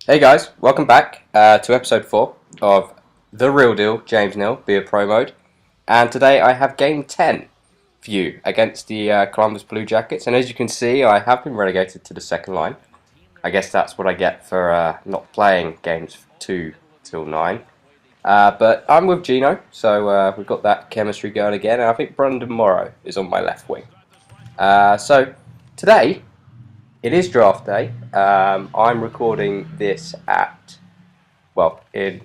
Hey guys, welcome back to episode 4 of The Real Deal, James Neal, via Pro Mode. And today I have game 10 for you against the Columbus Blue Jackets. And as you can see, I have been relegated to the second line. I guess that's what I get for not playing games 2 till 9. But I'm with Gino, so we've got that chemistry going again. And I think Brendan Morrow is on my left wing. So today it is draft day. I'm recording this at, in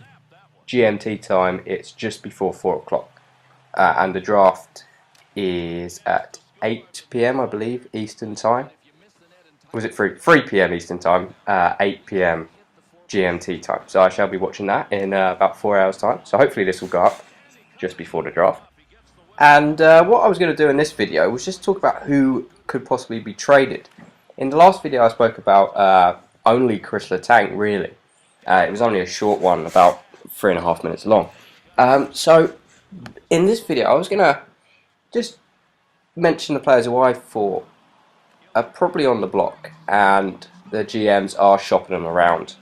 GMT time, it's just before 4 o'clock. And the draft is at 8 p.m., I believe, Eastern time. Was it 3 p.m. Eastern time, 8 p.m. GMT time. So I shall be watching that in about 4 hours' time. So hopefully this will go up just before the draft. And what I was going to do in this video was just talk about who could possibly be traded. In the last video I spoke about only Chris Letang, really. It was only a short one, about 3.5 minutes long. So in this video I was going to just mention the players who I thought are probably on the block, and the GMs are shopping them around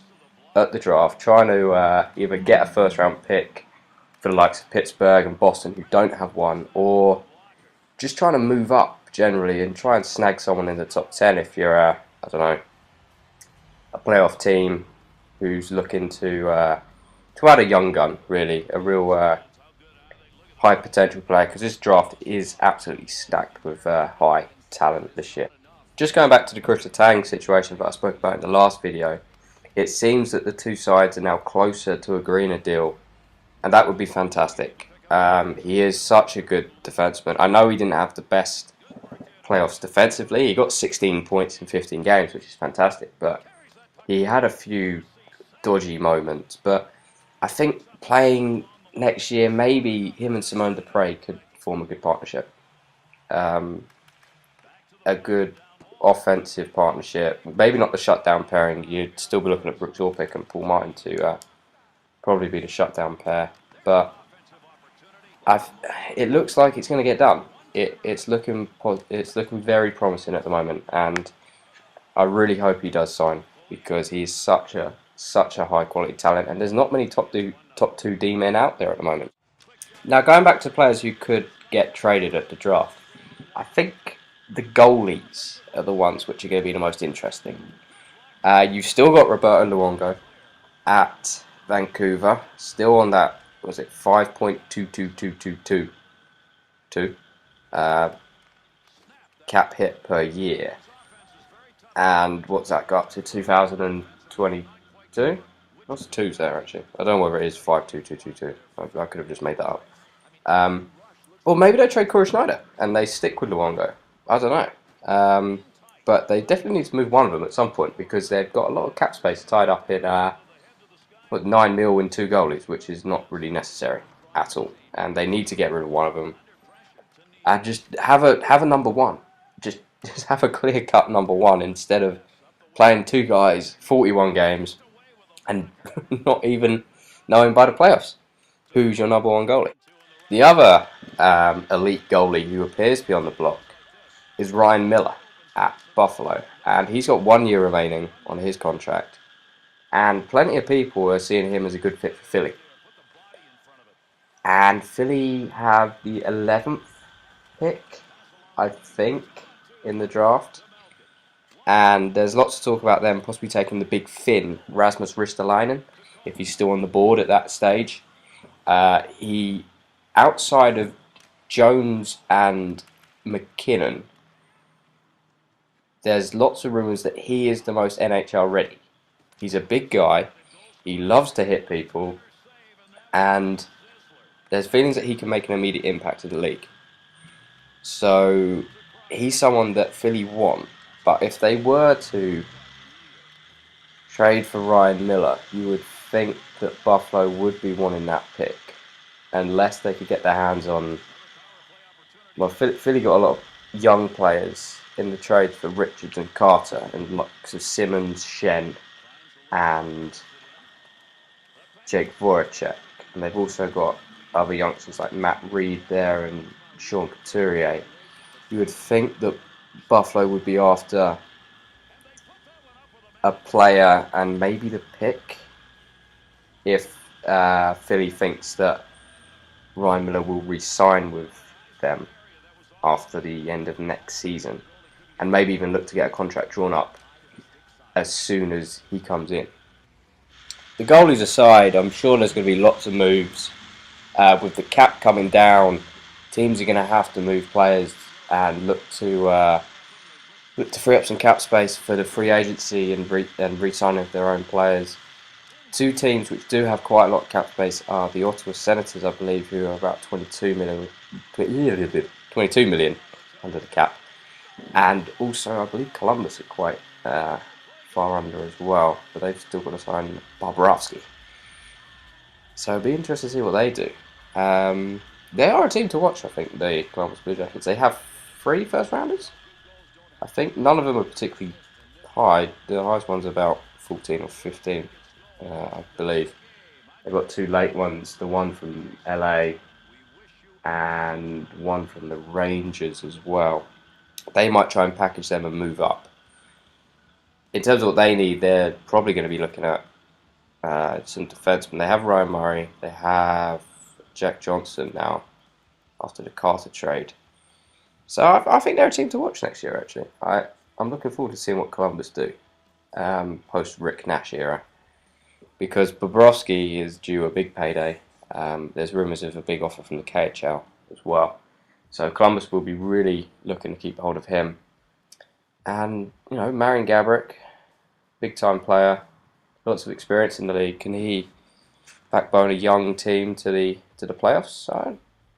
at the draft, trying to either get a first round pick for the likes of Pittsburgh and Boston who don't have one, or just trying to move up generally and try and snag someone in the top 10 if you're a playoff team who's looking to add a young gun, really, a real high potential player, because this draft is absolutely stacked with high talent this year. Just going back to the Chris Letang situation that I spoke about in the last video, it seems that the two sides are now closer to agreeing a deal, and that would be fantastic. He is such a good defenseman. I know he didn't have the best playoffs defensively. He got 16 points in 15 games, which is fantastic, but he had a few dodgy moments. But I think playing next year, maybe him and Simone Dupre could form a good partnership. A good offensive partnership. Maybe not the shutdown pairing. You'd still be looking at Brooks Orpik and Paul Martin to probably be the shutdown pair. But it looks like it's going to get done. It's looking very promising at the moment, and I really hope he does sign, because he's such a high quality talent, and there's not many top two D men out there at the moment. Now, going back to players who could get traded at the draft, I think the goalies are the ones which are going to be the most interesting. You've still got Roberto Luongo at Vancouver, still on that, was it 5.22222 cap hit per year, and what's that got up to, 2022? What's the twos there, actually? I don't know whether it is 5.2222. I could have just made that up. Or maybe they trade Corey Schneider and they stick with Luongo. I don't know. But they definitely need to move one of them at some point, because they've got a lot of cap space tied up in 9 mil in 2 goalies, which is not really necessary at all. And they need to get rid of one of them and just have a number one. Just have a clear cut number one, instead of playing 2 guys 41 games and not even knowing by the playoffs who's your number one goalie. The other elite goalie who appears to be on the block is Ryan Miller at Buffalo, and he's got 1 year remaining on his contract, and plenty of people are seeing him as a good fit for Philly. And Philly have the 11th pick, I think, in the draft, and there's lots to talk about them possibly taking the big Finn, Rasmus Ristolainen, if he's still on the board at that stage. He, outside of Jones and McKinnon, there's lots of rumours that he is the most NHL ready. He's a big guy, he loves to hit people, and there's feelings that he can make an immediate impact to the league. So he's someone that Philly want, but if they were to trade for Ryan Miller, you would think that Buffalo would be wanting that pick, unless they could get their hands on... Well, Philly got a lot of young players in the trade for Richards and Carter, and lots of Simmons, Shen, and Jake Voracek. And they've also got other youngsters like Matt Reed there and Sean Couturier. You would think that Buffalo would be after a player and maybe the pick if Philly thinks that Ryan Miller will re-sign with them after the end of next season, and maybe even look to get a contract drawn up as soon as he comes in. The goalies aside, I'm sure there's going to be lots of moves. With the cap coming down, teams are going to have to move players and look to free up some cap space for the free agency and re-signing of their own players. Two teams which do have quite a lot of cap space are the Ottawa Senators, I believe, who are about 22 million under the cap, and also I believe Columbus are quite far under as well, but they've still got to sign Bobrovsky. So it'll be interesting to see what they do. They are a team to watch, I think, the Columbus Blue Jackets. They have 3 first rounders. I think none of them are particularly high. The highest one's about 14 or 15, I believe. They've got 2 late ones, the one from LA and one from the Rangers as well. They might try and package them and move up. In terms of what they need, they're probably going to be looking at some defensemen. They have Ryan Murray. They have Jack Johnson now after the Carter trade. So I think they're a team to watch next year, actually. I'm looking forward to seeing what Columbus do post Rick Nash era, because Bobrovsky is due a big payday. There's rumours of a big offer from the KHL as well. So Columbus will be really looking to keep hold of him. And, Marian Gaborik, big-time player, lots of experience in the league. Can he backbone a young team to the playoffs?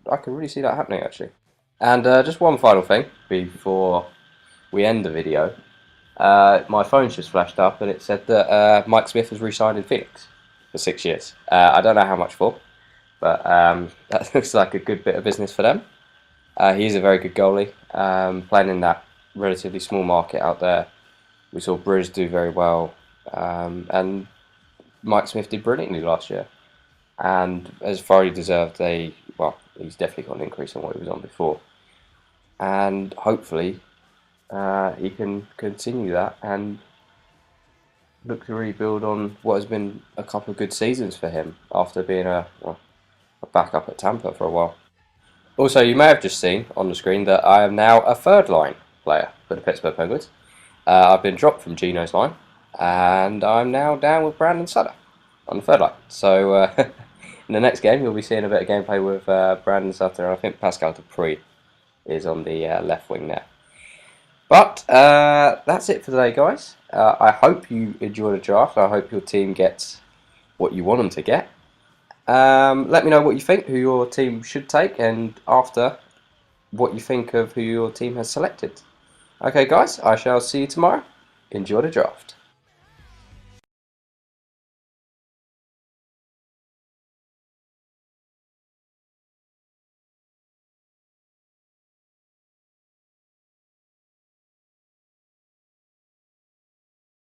I can really see that happening, actually. And just one final thing before we end the video. My phone's just flashed up and it said that Mike Smith has re-signed in Phoenix for 6 years. I don't know how much for, but that looks like a good bit of business for them. He's a very good goalie, playing in that relatively small market out there. We saw Bruce do very well, and Mike Smith did brilliantly last year. And as far as he deserved, he's definitely got an increase on what he was on before. And hopefully he can continue that and look to rebuild on what has been a couple of good seasons for him after being a backup at Tampa for a while. Also, you may have just seen on the screen that I am now a third line player for the Pittsburgh Penguins. I've been dropped from Gino's line, and I'm now down with Brandon Sutter on the third line. So in the next game, you'll be seeing a bit of gameplay with Brandon Sutter, and I think Pascal Dupuis is on the left wing there. But that's it for today, guys. I hope you enjoyed the draft. I hope your team gets what you want them to get. Let me know what you think, who your team should take, and after, what you think of who your team has selected. Okay, guys, I shall see you tomorrow. Enjoy the draft.